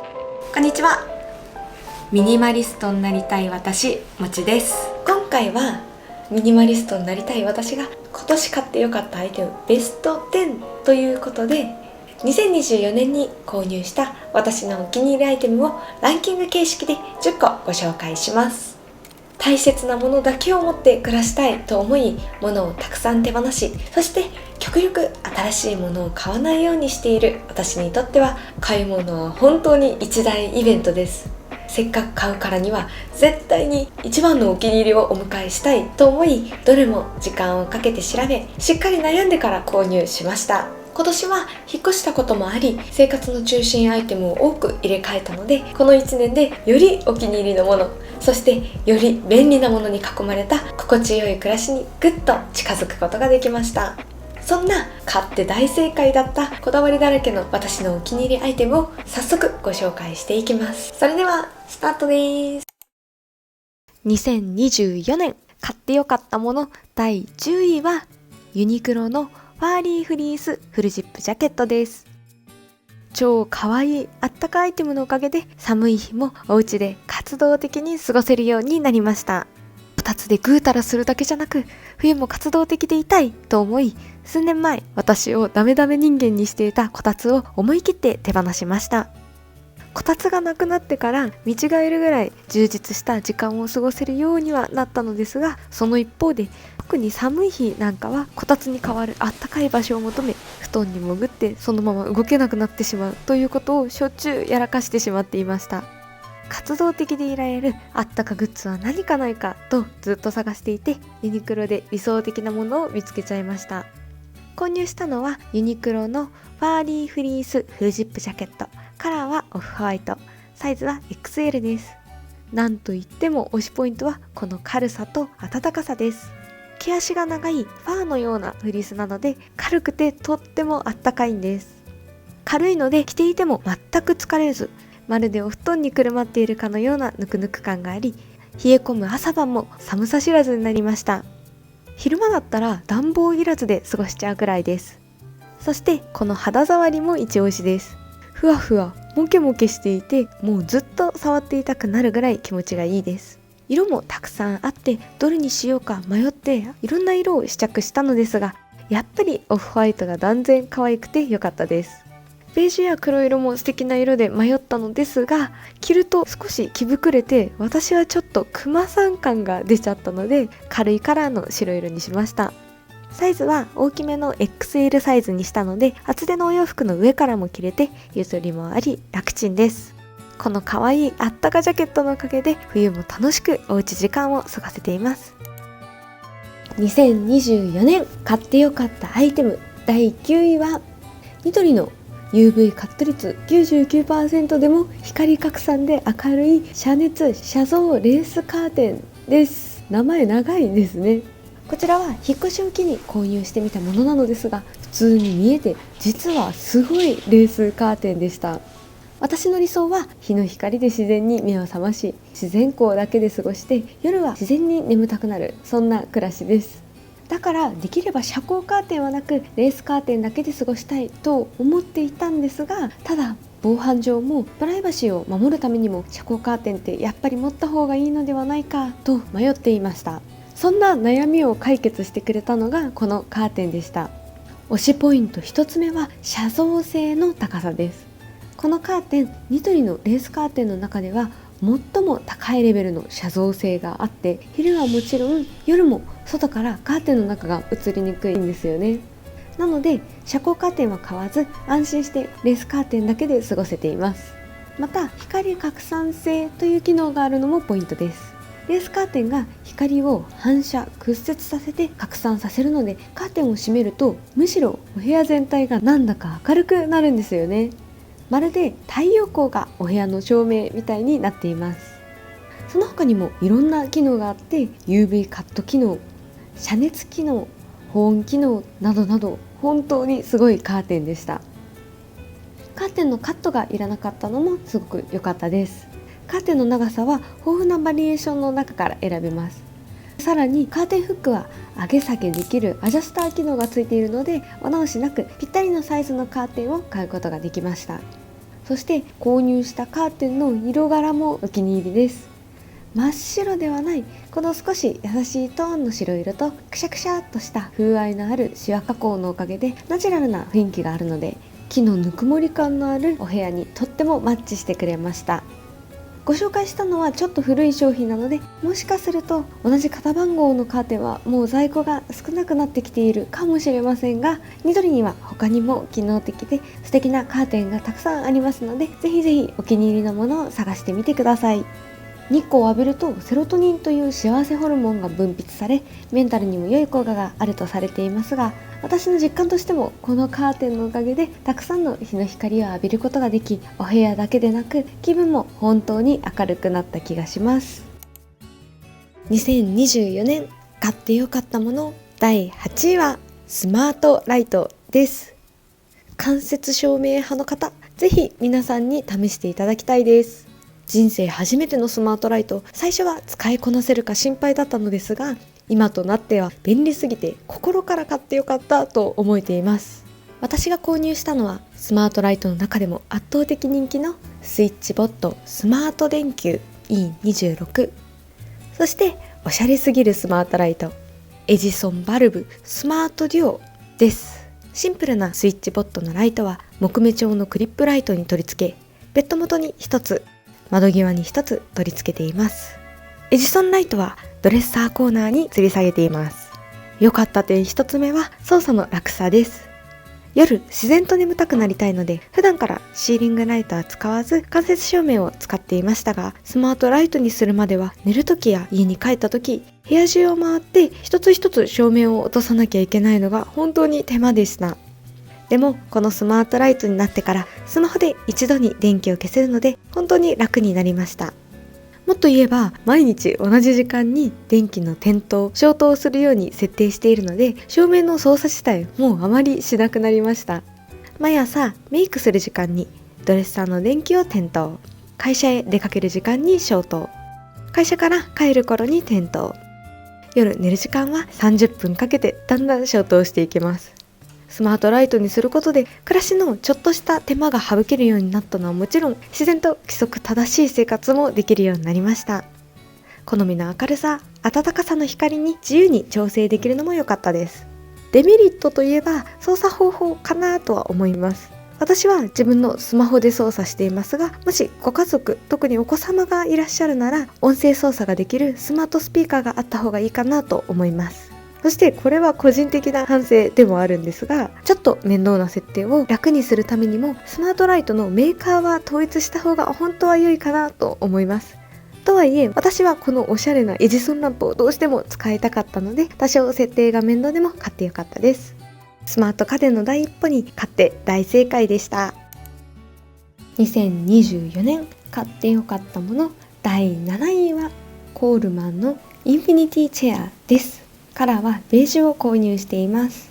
こんにちは。ミニマリストになりたい私、もちです。今回はミニマリストになりたい私が今年買ってよかったアイテムベスト10ということで、2024年に購入した私のお気に入りアイテムをランキング形式で10個ご紹介します。大切なものだけを持って暮らしたいと思い、物をたくさん手放し、そして極力新しいものを買わないようにしている私にとっては、買い物は本当に一大イベントです。せっかく買うからには絶対に一番のお気に入りをお迎えしたいと思い、どれも時間をかけて調べ、しっかり悩んでから購入しました。今年は引っ越したこともあり、生活の中心アイテムを多く入れ替えたので、この1年でよりお気に入りのもの、そしてより便利なものに囲まれた心地よい暮らしにぐっと近づくことができました。そんな買って大正解だったこだわりだらけの私のお気に入りアイテムを早速ご紹介していきます。それではスタートです。2024年買ってよかったもの第10位はユニクロのファーリーフリースフルジップジャケットです。超かわいいあったかアイテムのおかげで、寒い日もお家で活動的に過ごせるようになりました。こたつでぐうたらするだけじゃなく、冬も活動的でいたいと思い、数年前私をダメダメ人間にしていたこたつを思い切って手放しました。こたつがなくなってから見違えるぐらい充実した時間を過ごせるようにはなったのですが、その一方で特に寒い日なんかはこたつに代わるあったかい場所を求め、布団に潜ってそのまま動けなくなってしまうということをしょっちゅうやらかしてしまっていました。活動的でいられるあったかグッズは何かないかとずっと探していて、ユニクロで理想的なものを見つけちゃいました。購入したのはユニクロのファーリーフリースフルジップジャケット、カラーはオフホワイト、サイズは XL です。なんといっても推しポイントはこの軽さと暖かさです。毛足が長いファーのようなフリースなので、軽くてとってもあったかいんです。軽いので着ていても全く疲れず、まるでお布団にくるまっているかのようなぬくぬく感があり、冷え込む朝晩も寒さ知らずになりました。昼間だったら暖房いらずで過ごしちゃうくらいです。そしてこの肌触りも一押しです。ふわふわモケモケしていて、もうずっと触っていたくなるぐらい気持ちがいいです。色もたくさんあって、どれにしようか迷っていろんな色を試着したのですが、やっぱりオフホワイトが断然可愛くて良かったです。ベージュや黒色も素敵な色で迷ったのですが、着ると少し着膨れて、私はちょっとクマさん感が出ちゃったので、軽いカラーの白色にしました。サイズは大きめの XL サイズにしたので、厚手のお洋服の上からも着れて、ゆとりもあり楽ちんです。この可愛いあったかジャケットのおかげで、冬も楽しくおうち時間を過ごせています。2024年買ってよかったアイテム第9位はニトリの UV カット率 99% でも光拡散で明るい遮熱遮増レースカーテンです。名前長いですね。こちらは引っ越しを機に購入してみたものなのですが、普通に見えて実はすごいレースカーテンでした。私の理想は日の光で自然に目を覚まし、自然光だけで過ごして夜は自然に眠たくなる、そんな暮らしです。だからできれば遮光カーテンはなくレースカーテンだけで過ごしたいと思っていたんですが、ただ防犯上もプライバシーを守るためにも遮光カーテンってやっぱり持った方がいいのではないかと迷っていました。そんな悩みを解決してくれたのがこのカーテンでした。推しポイント1つ目は遮増性の高さです。このカーテン、ニトリのレースカーテンの中では最も高いレベルの遮増性があって、昼はもちろん夜も外からカーテンの中が映りにくいんですよね。なので遮光カーテンは買わず、安心してレースカーテンだけで過ごせています。また光拡散性という機能があるのもポイントです。レースカーテンが光を反射屈折させて拡散させるので、カーテンを閉めるとむしろお部屋全体がなんだか明るくなるんですよね。まるで太陽光がお部屋の照明みたいになっています。その他にもいろんな機能があって、 UV カット機能、遮熱機能、保温機能などなど、本当にすごいカーテンでした。カーテンのカットがいらなかったのもすごく良かったです。カーテンの長さは豊富なバリエーションの中から選べます。さらにカーテンフックは上げ下げできるアジャスター機能がついているので、お直しなくぴったりのサイズのカーテンを買うことができました。そして購入したカーテンの色柄もお気に入りです。真っ白ではないこの少し優しいトーンの白色とくしゃくしゃっとした風合いのあるシワ加工のおかげでナチュラルな雰囲気があるので、木のぬくもり感のあるお部屋にとってもマッチしてくれました。ご紹介したのはちょっと古い商品なので、もしかすると同じ型番号のカーテンはもう在庫が少なくなってきているかもしれませんが、ニトリには他にも機能的で素敵なカーテンがたくさんありますので、ぜひぜひお気に入りのものを探してみてください。日光を浴びるとセロトニンという幸せホルモンが分泌され、メンタルにも良い効果があるとされていますが、私の実感としてもこのカーテンのおかげでたくさんの日の光を浴びることができ、お部屋だけでなく気分も本当に明るくなった気がします。2024年買ってよかったもの第8位はスマートライトです。間接照明派の方、ぜひ皆さんに試していただきたいです。人生初めてのスマートライト、最初は使いこなせるか心配だったのですが、今となっては便利すぎて心から買ってよかったと思えています。私が購入したのはスマートライトの中でも圧倒的人気のスイッチボットスマート電球 E26、 そしておしゃれすぎるスマートライトエジソンバルブスマートデュオです。シンプルなスイッチボットのライトは木目調のクリップライトに取り付け、ベッド元に1つ、窓際に1つ取り付けています。エジソンライトはドレッサーコーナーに吊り下げています。良かった点1つ目は操作の楽さです。夜自然と眠たくなりたいので、普段からシーリングライトは使わず間接照明を使っていましたが、スマートライトにするまでは寝るときや家に帰ったとき、部屋中を回って一つ一つ照明を落とさなきゃいけないのが本当に手間でした。でもこのスマートライトになってからスマホで一度に電気を消せるので本当に楽になりました。もっと言えば毎日同じ時間に電気の点灯消灯するように設定しているので、照明の操作自体もうあまりしなくなりました。毎朝メイクする時間にドレッサーの電気を点灯、会社へ出かける時間に消灯、会社から帰る頃に点灯、夜寝る時間は30分かけてだんだん消灯していきます。スマートライトにすることで暮らしのちょっとした手間が省けるようになったのはもちろん、自然と規則正しい生活もできるようになりました。好みの明るさ、暖かさの光に自由に調整できるのも良かったです。デメリットといえば操作方法かなとは思います。私は自分のスマホで操作していますが、もしご家族、特にお子様がいらっしゃるなら音声操作ができるスマートスピーカーがあった方がいいかなと思います。そしてこれは個人的な反省でもあるんですが、ちょっと面倒な設定を楽にするためにもスマートライトのメーカーは統一した方が本当は良いかなと思います。とはいえ私はこのおしゃれなエジソンランプをどうしても使いたかったので、多少設定が面倒でも買ってよかったです。スマート家電の第一歩に買って大正解でした。2024年買ってよかったもの第7位はコールマンのインフィニティチェアです。カラーはベージュを購入しています。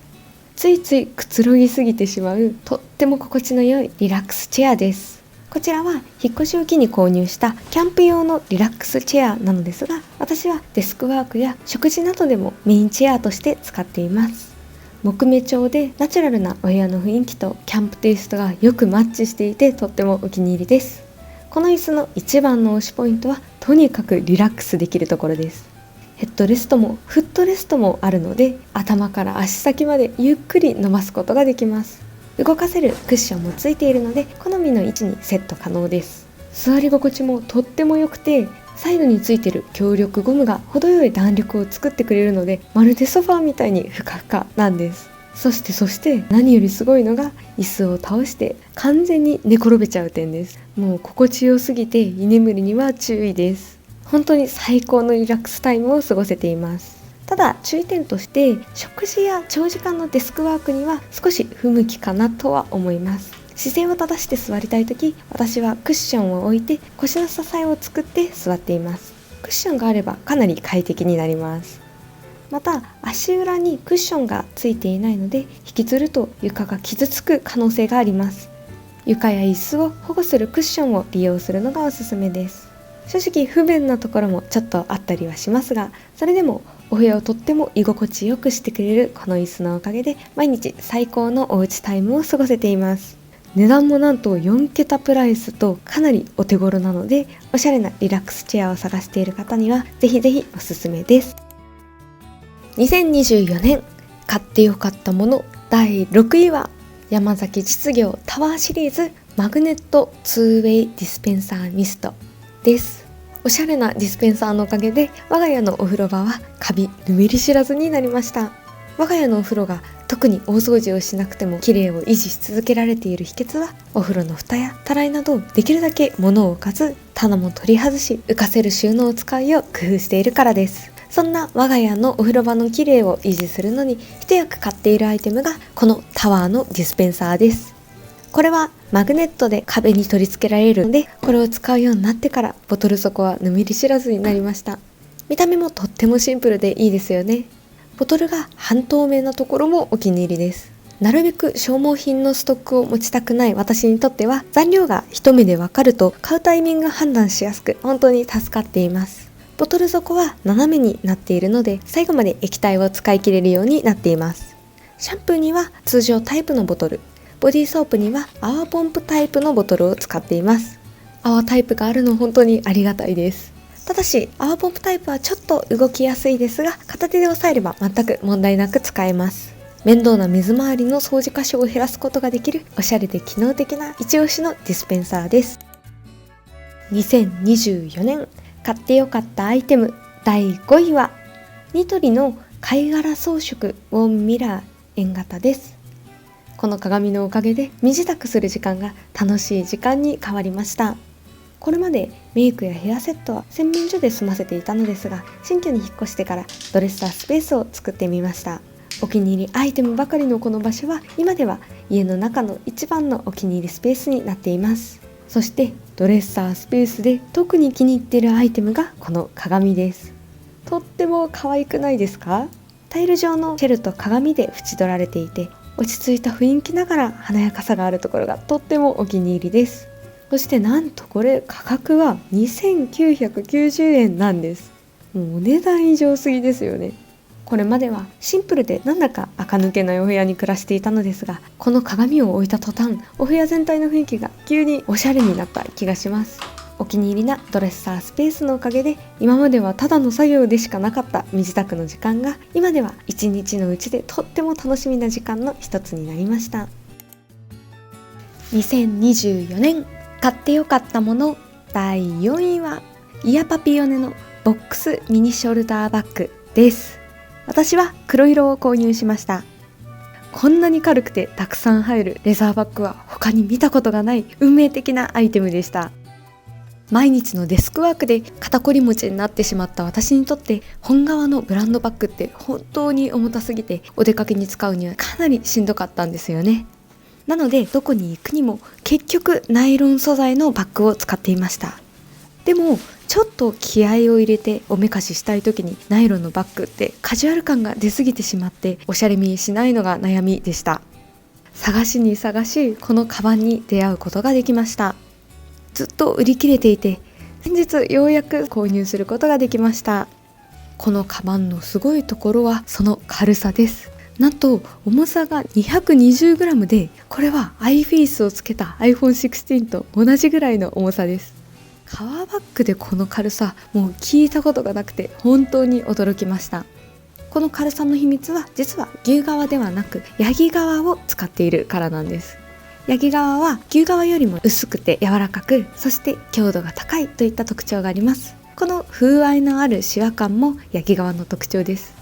ついついくつろぎすぎてしまうとっても心地の良いリラックスチェアです。こちらは引っ越しを機に購入したキャンプ用のリラックスチェアなのですが、私はデスクワークや食事などでもメインチェアとして使っています。木目調でナチュラルなお部屋の雰囲気とキャンプテイストがよくマッチしていてとってもお気に入りです。この椅子の一番の推しポイントはとにかくリラックスできるところです。ヘッドレストもフットレストもあるので、頭から足先までゆっくり伸ばすことができます。動かせるクッションもついているので好みの位置にセット可能です。座り心地もとっても良くて、サイドについている強力ゴムが程よい弾力を作ってくれるので、まるでソファーみたいにふかふかなんです。そして何よりすごいのが椅子を倒して完全に寝転べちゃう点です。もう心地よすぎて居眠りには注意です。本当に最高のリラックスタイムを過ごせています。ただ注意点として、食事や長時間のデスクワークには少し不向きかなとは思います。姿勢を正して座りたいとき、私はクッションを置いて腰の支えを作って座っています。クッションがあればかなり快適になります。また足裏にクッションがついていないので、引きずると床が傷つく可能性があります。床や椅子を保護するクッションを利用するのがおすすめです。正直不便なところもちょっとあったりはしますが、それでもお部屋をとっても居心地よくしてくれるこの椅子のおかげで毎日最高のおうちタイムを過ごせています。値段もなんと4桁プライスとかなりお手頃なので、おしゃれなリラックスチェアを探している方にはぜひぜひおすすめです。2024年買ってよかったもの第6位は山崎実業タワーシリーズマグネット 2way ディスペンサーミストです。おしゃれなディスペンサーのおかげで我が家のお風呂場はカビぬめり知らずになりました。我が家のお風呂が特に大掃除をしなくても綺麗を維持し続けられている秘訣は、お風呂の蓋やたらいなどできるだけ物を置かず、棚も取り外し浮かせる収納を使うよう工夫しているからです。そんな我が家のお風呂場の綺麗を維持するのに一役買っているアイテムがこのタワーのディスペンサーです。これはマグネットで壁に取り付けられるので、これを使うようになってからボトル底はぬめり知らずになりました。見た目もとってもシンプルでいいですよね。ボトルが半透明なところもお気に入りです。なるべく消耗品のストックを持ちたくない私にとっては、残量が一目でわかると買うタイミングが判断しやすく、本当に助かっています。ボトル底は斜めになっているので、最後まで液体を使い切れるようになっています。シャンプーには通常タイプのボトル、ボディーソープには泡ポンプタイプのボトルを使っています。泡タイプがあるの本当にありがたいです。ただし泡ポンプタイプはちょっと動きやすいですが、片手で押さえれば全く問題なく使えます。面倒な水回りの掃除箇所を減らすことができるおしゃれで機能的な一押しのディスペンサーです。2024年買ってよかったアイテム第5位はニトリの貝殻装飾ウォンミラー円型です。この鏡のおかげで身支度する時間が楽しい時間に変わりました。これまでメイクやヘアセットは洗面所で済ませていたのですが、新居に引っ越してからドレッサースペースを作ってみました。お気に入りアイテムばかりのこの場所は今では家の中の一番のお気に入りスペースになっています。そしてドレッサースペースで特に気に入っているアイテムがこの鏡です。とっても可愛くないですか？タイル状のシェルと鏡で縁取られていて、落ち着いた雰囲気ながら華やかさがあるところがとってもお気に入りです。そしてなんとこれ価格は2990円なんです。もうお値段以上すぎですよね。これまではシンプルでなんだか垢抜けないお部屋に暮らしていたのですが、この鏡を置いた途端、お部屋全体の雰囲気が急におしゃれになった気がします。お気に入りなドレッサースペースのおかげで、今まではただの作業でしかなかった身支度の時間が、今では一日のうちでとっても楽しみな時間の一つになりました。2024年買ってよかったもの第4位はイヤパピヨネのボックスミニショルダーバッグです。私は黒色を購入しました。こんなに軽くてたくさん入るレザーバッグは他に見たことがない運命的なアイテムでした。毎日のデスクワークで肩こり持ちになってしまった私にとって、本革のブランドバッグって本当に重たすぎて、お出かけに使うにはかなりしんどかったんですよね。なのでどこに行くにも結局ナイロン素材のバッグを使っていました。でもちょっと気合を入れておめかししたい時にナイロンのバッグってカジュアル感が出過ぎてしまって、おしゃれ見しないのが悩みでした。探しに探しこのカバンに出会うことができました。ずっと売り切れていて、先日ようやく購入することができました。このカバンのすごいところはその軽さです。なんと重さが 220g で、これはアイフェイスをつけた iPhone 16と同じぐらいの重さです。革バッグでこの軽さ、もう聞いたことがなくて本当に驚きました。この軽さの秘密は実は牛革ではなくヤギ革を使っているからなんです。ヤギ革は牛革よりも薄くて柔らかく、そして強度が高いといった特徴があります。この風合いのあるシワ感もヤギ革の特徴です。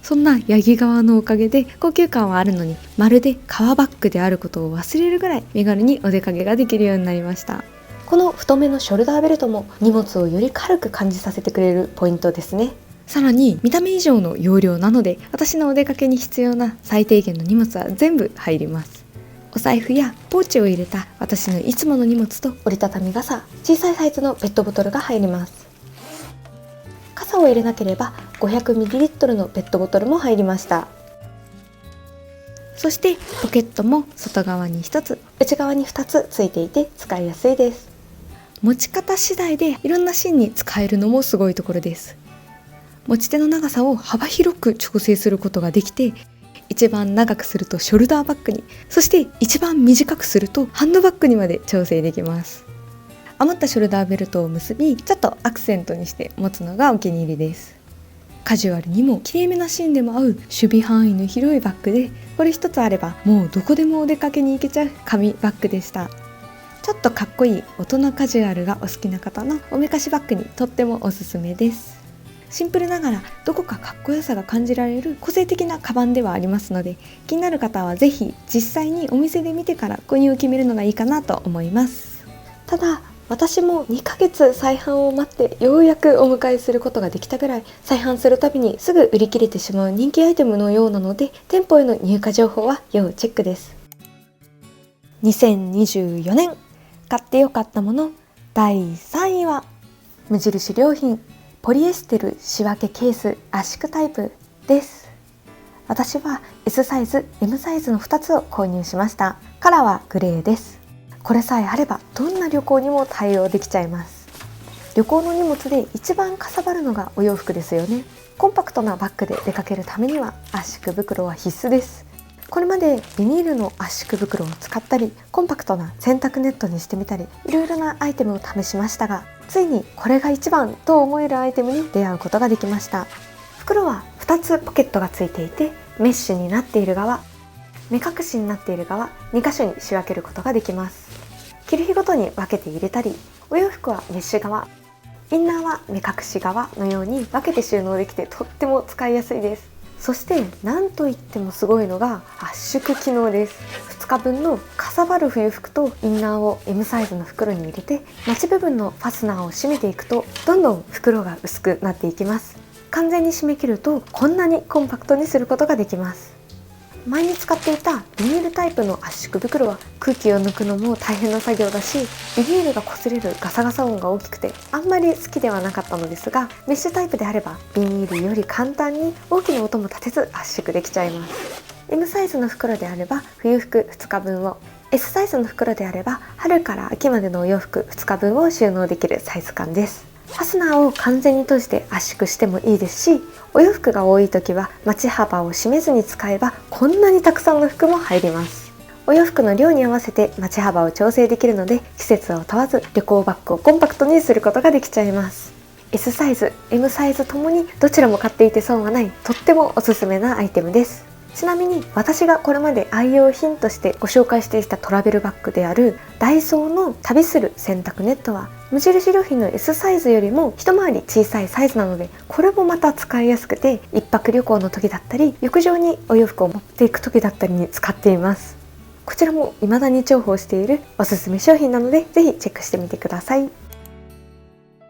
そんなヤギ革のおかげで高級感はあるのに、まるで革バッグであることを忘れるぐらい身軽にお出かけができるようになりました。この太めのショルダーベルトも荷物をより軽く感じさせてくれるポイントですね。さらに見た目以上の容量なので、私のお出かけに必要な最低限の荷物は全部入ります。お財布やポーチを入れた私のいつもの荷物と折りたたみ傘、小さいサイズのペットボトルが入ります。傘を入れなければ 500ml のペットボトルも入りました。そしてポケットも外側に1つ、内側に2つついていて使いやすいです。持ち方次第でいろんなシーンに使えるのもすごいところです。持ち手の長さを幅広く調整することができて、一番長くするとショルダーバッグに、そして一番短くするとハンドバッグにまで調整できます。余ったショルダーベルトを結び、ちょっとアクセントにして持つのがお気に入りです。カジュアルにもきれいめなシーンでも合う守備範囲の広いバッグで、これ一つあればもうどこでもお出かけに行けちゃう紙バッグでした。ちょっとかっこいい大人カジュアルがお好きな方のおめかしバッグにとってもおすすめです。シンプルながらどこかかっこよさが感じられる個性的なカバンではありますので、気になる方はぜひ実際にお店で見てから購入を決めるのがいいかなと思います。ただ私も2ヶ月再販を待ってようやくお迎えすることができたぐらい、再販するたびにすぐ売り切れてしまう人気アイテムのようなので、店舗への入荷情報は要チェックです。2024年買ってよかったもの第3位は、無印良品ポリエステル仕分けケース圧縮タイプです。私は S サイズ、M サイズの2つを購入しました。カラーはグレーです。これさえあればどんな旅行にも対応できちゃいます。旅行の荷物で一番かさばるのがお洋服ですよね。コンパクトなバッグで出かけるためには圧縮袋は必須です。これまでビニールの圧縮袋を使ったり、コンパクトな洗濯ネットにしてみたり、いろいろなアイテムを試しましたが、ついにこれが一番と思えるアイテムに出会うことができました。袋は2つポケットがついていて、メッシュになっている側、目隠しになっている側、2箇所に仕分けることができます。着る日ごとに分けて入れたり、お洋服はメッシュ側、インナーは目隠し側のように分けて収納できてとっても使いやすいです。そして何といってもすごいのが圧縮機能です。2日分のかさばる冬服とインナーを M サイズの袋に入れて、待ち部分のファスナーを閉めていくと、どんどん袋が薄くなっていきます。完全に締め切るとこんなにコンパクトにすることができます。前に使っていたビニールタイプの圧縮袋は空気を抜くのも大変な作業だし、ビニールが擦れるガサガサ音が大きくてあんまり好きではなかったのですが、メッシュタイプであればビニールより簡単に大きな音も立てず圧縮できちゃいます。 M サイズの袋であれば冬服2日分を、 S サイズの袋であれば春から秋までのお洋服2日分を収納できるサイズ感です。ファスナーを完全に閉じて圧縮してもいいですし、お洋服が多い時は待ち幅を締めずに使えばこんなにたくさんの服も入ります。お洋服の量に合わせて待ち幅を調整できるので、季節を問わず旅行バッグをコンパクトにすることができちゃいます。 S サイズ、M サイズともにどちらも買っていて損はない、とってもおすすめなアイテムです。ちなみに私がこれまで愛用品としてご紹介してきたトラベルバッグであるダイソーの旅する洗濯ネットは、無印良品の S サイズよりも一回り小さいサイズなので、これもまた使いやすくて、一泊旅行の時だったり浴場にお洋服を持っていく時だったりに使っています。こちらも未だに重宝しているおすすめ商品なので、ぜひチェックしてみてください。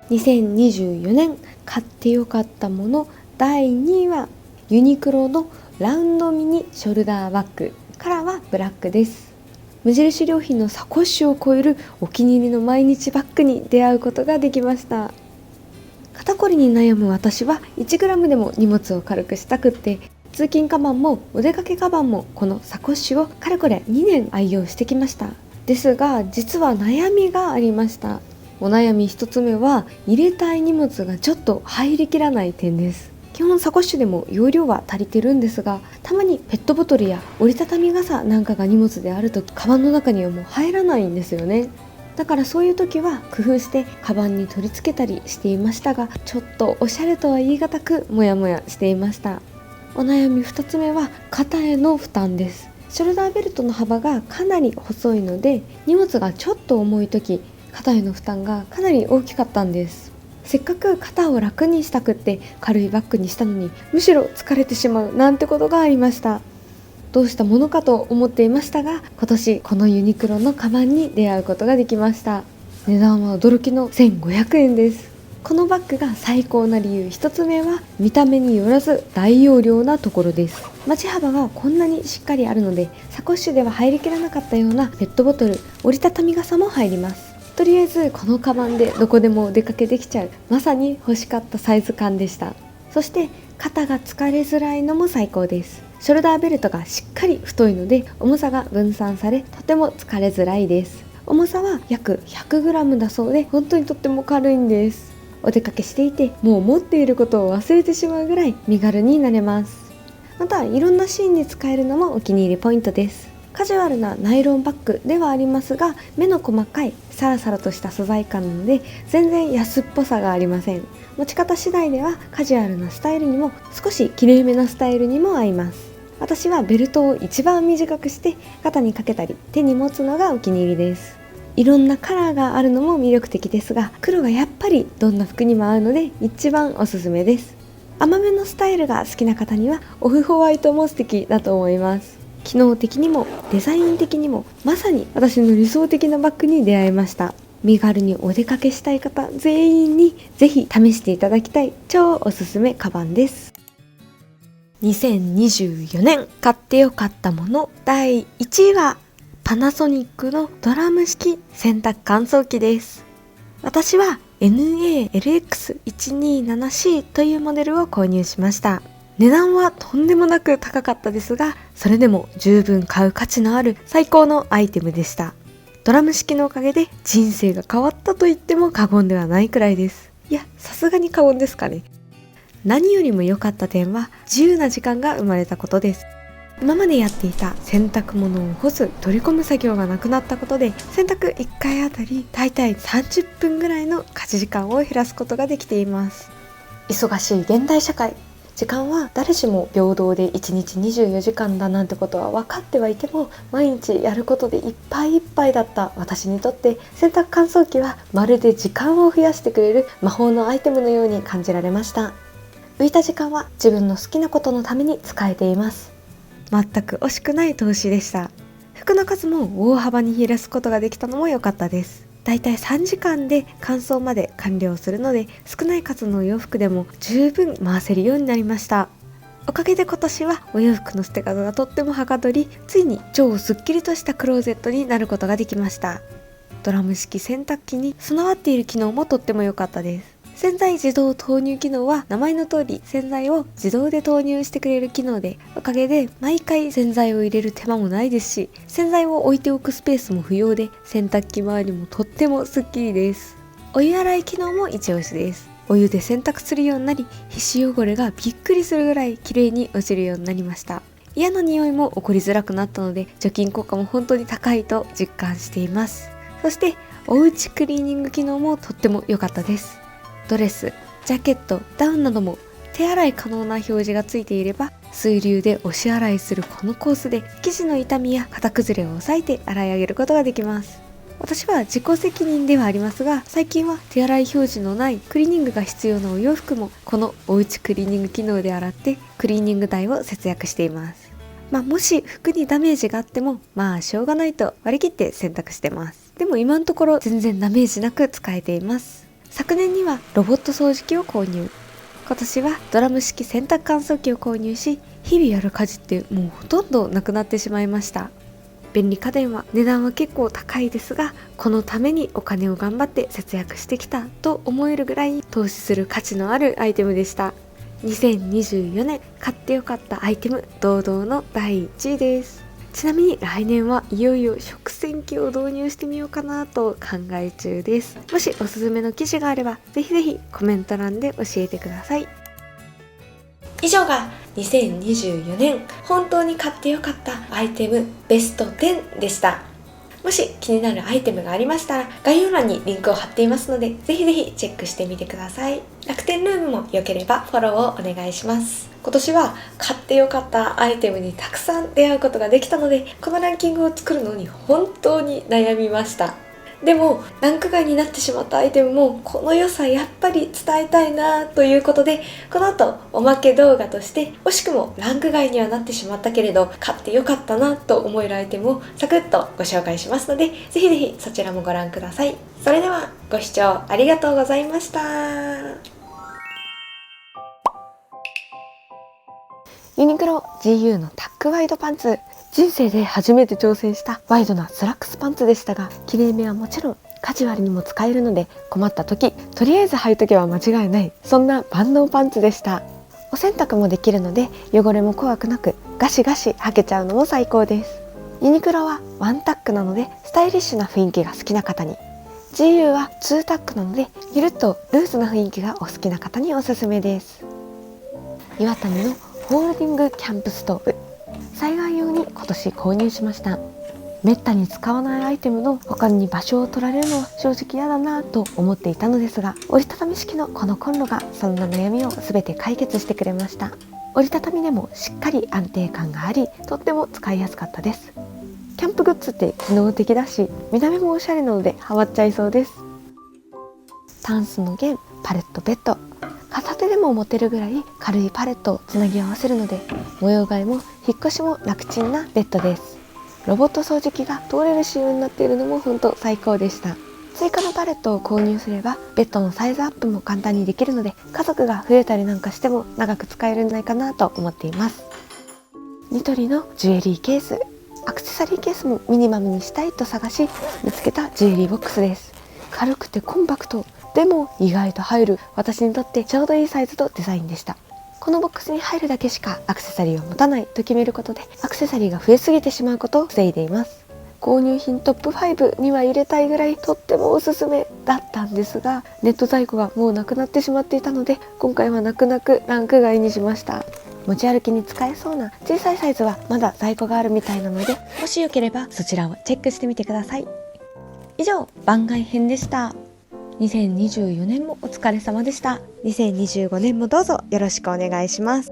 2024年買ってよかったもの第2位は、ユニクロのラウンドミニショルダーバッグ、カラーはブラックです。無印良品のサコッシュを超えるお気に入りの毎日バッグに出会うことができました。肩こりに悩む私は 1g でも荷物を軽くしたくって、通勤カバンもお出かけカバンもこのサコッシュをかれこれ2年愛用してきました。ですが実は悩みがありました。お悩み1つ目は、入れたい荷物がちょっと入りきらない点です。基本サコッシュでも容量は足りてるんですが、たまにペットボトルや折りたたみ傘なんかが荷物であると、カバンの中にはもう入らないんですよね。だからそういう時は工夫してカバンに取り付けたりしていましたが、ちょっとおしゃれとは言い難くモヤモヤしていました。お悩み2つ目は肩への負担です。ショルダーベルトの幅がかなり細いので、荷物がちょっと重い時、肩への負担がかなり大きかったんです。せっかく肩を楽にしたくって軽いバッグにしたのに、むしろ疲れてしまうなんてことがありました。どうしたものかと思っていましたが、今年このユニクロのカバンに出会うことができました。値段は驚きの1500円です。このバッグが最高な理由1つ目は、見た目によらず大容量なところです。待ち幅がこんなにしっかりあるので、サコッシュでは入りきらなかったようなペットボトル、折りたたみ傘も入ります。とりあえずこのカバンでどこでもお出かけできちゃう、まさに欲しかったサイズ感でした。そして肩が疲れづらいのも最高です。ショルダーベルトがしっかり太いので、重さが分散されとても疲れづらいです。重さは約 100g だそうで、本当にとっても軽いんです。お出かけしていてもう持っていることを忘れてしまうぐらい身軽になれます。またいろんなシーンで使えるのもお気に入りポイントです。カジュアルなナイロンバッグではありますが、目の細かいサラサラとした素材感なので全然安っぽさがありません。持ち方次第ではカジュアルなスタイルにも少しきれいめなスタイルにも合います。私はベルトを一番短くして肩にかけたり手に持つのがお気に入りです。いろんなカラーがあるのも魅力的ですが、黒がやっぱりどんな服にも合うので一番おすすめです。甘めのスタイルが好きな方にはオフホワイトも素敵だと思います。機能的にもデザイン的にもまさに私の理想的なバッグに出会いました。身軽にお出かけしたい方全員にぜひ試していただきたい超おすすめカバンです。2024年買ってよかったもの第1位はパナソニックのドラム式洗濯乾燥機です。私は NALX127C というモデルを購入しました。値段はとんでもなく高かったですが、それでも十分買う価値のある最高のアイテムでした。ドラム式のおかげで人生が変わったと言っても過言ではないくらいです。いや、さすがに過言ですかね。何よりも良かった点は自由な時間が生まれたことです。今までやっていた洗濯物を干す取り込む作業がなくなったことで、洗濯1回あたりだいたい30分ぐらいの家事時間を減らすことができています。忙しい現代社会、時間は誰しも平等で1日24時間だなんてことは分かってはいても、毎日やることでいっぱいいっぱいだった私にとって洗濯乾燥機はまるで時間を増やしてくれる魔法のアイテムのように感じられました。浮いた時間は自分の好きなことのために使えています。全く惜しくない投資でした。服の数も大幅に減らすことができたのも良かったです。だいたい3時間で乾燥まで完了するので、少ない数のお洋服でも十分回せるようになりました。おかげで今年はお洋服の捨て方がとってもはかどり、ついに超すっきりとしたクローゼットになることができました。ドラム式洗濯機に備わっている機能もとっても良かったです。洗剤自動投入機能は名前の通り洗剤を自動で投入してくれる機能で、おかげで毎回洗剤を入れる手間もないですし、洗剤を置いておくスペースも不要で、洗濯機周りもとってもスッキリです。お湯洗い機能も一押しです。お湯で洗濯するようになり、皮脂汚れがびっくりするぐらい綺麗に落ちるようになりました。嫌な匂いも起こりづらくなったので、除菌効果も本当に高いと実感しています。そしておうちクリーニング機能もとっても良かったです。ドレス、ジャケット、ダウンなども手洗い可能な表示がついていれば、水流で押し洗いするこのコースで生地の傷みや型崩れを抑えて洗い上げることができます。私は自己責任ではありますが、最近は手洗い表示のないクリーニングが必要なお洋服もこのおうちクリーニング機能で洗ってクリーニング代を節約しています。もし服にダメージがあってもしょうがないと割り切って洗濯してます。でも今のところ全然ダメージなく使えています。昨年にはロボット掃除機を購入、今年はドラム式洗濯乾燥機を購入し、日々やる家事ってもうほとんどなくなってしまいました。便利家電は値段は結構高いですが、このためにお金を頑張って節約してきたと思えるぐらい投資する価値のあるアイテムでした。2024年買ってよかったアイテム堂々の第1位です。ちなみに来年はいよいよ食洗機を導入してみようかなと考え中です。もしおすすめの記事があればぜひぜひコメント欄で教えてください。以上が2024年本当に買ってよかったアイテムベスト10でした。もし気になるアイテムがありましたら概要欄にリンクを貼っていますので、ぜひぜひチェックしてみてください。楽天ルームも良ければフォローをお願いします。今年は買ってよかったアイテムにたくさん出会うことができたので、このランキングを作るのに本当に悩みました。でもランク外になってしまったアイテムもこの良さやっぱり伝えたいなということで、この後おまけ動画として惜しくもランク外にはなってしまったけれど買ってよかったなと思えるアイテムをサクッとご紹介しますので、ぜひぜひそちらもご覧ください。それではご視聴ありがとうございました。ユニクロ GU のタックワイドパンツ、人生で初めて挑戦したワイドなスラックスパンツでしたが、きれいめはもちろんカジュアルにも使えるので、困った時とりあえず履いとけば間違いない、そんな万能パンツでした。お洗濯もできるので汚れも怖くなくガシガシ履けちゃうのも最高です。ユニクロはワンタックなのでスタイリッシュな雰囲気が好きな方に、 GU はツータックなのでゆるっとルーズな雰囲気がお好きな方におすすめです。岩谷のフォールディングキャンプストーブ、災害用に今年購入しました。めったに使わないアイテムの他に場所を取られるのは正直嫌だなと思っていたのですが、折りたたみ式のこのコンロがそんな悩みを全て解決してくれました。折りたたみでもしっかり安定感があり、とっても使いやすかったです。キャンプグッズって機能的だし、見た目もおしゃれなのでハマっちゃいそうです。タンスの弦、パレットベッド、片手でも持てるぐらい軽いパレットをつなぎ合わせるので、模様替えも引っ越しも楽ちんなベッドです。ロボット掃除機が通れる仕様になっているのも本当最高でした。追加のパレットを購入すればベッドのサイズアップも簡単にできるので、家族が増えたりなんかしても長く使えるんじゃないかなと思っています。ニトリのジュエリーケース、アクセサリーケースもミニマムにしたいと探し見つけたジュエリーボックスです。軽くてコンパクトでも意外と入る、私にとってちょうどいいサイズとデザインでした。このボックスに入るだけしかアクセサリーを持たないと決めることで、アクセサリーが増えすぎてしまうことを防いでいます。購入品トップ5には入れたいぐらいとってもおすすめだったんですが、ネット在庫がもうなくなってしまっていたので、今回は泣く泣くランク外にしました。持ち歩きに使えそうな小さいサイズはまだ在庫があるみたいなので、もしよければそちらをチェックしてみてください。以上、番外編でした。2024年もお疲れ様でした。2025年もどうぞよろしくお願いします。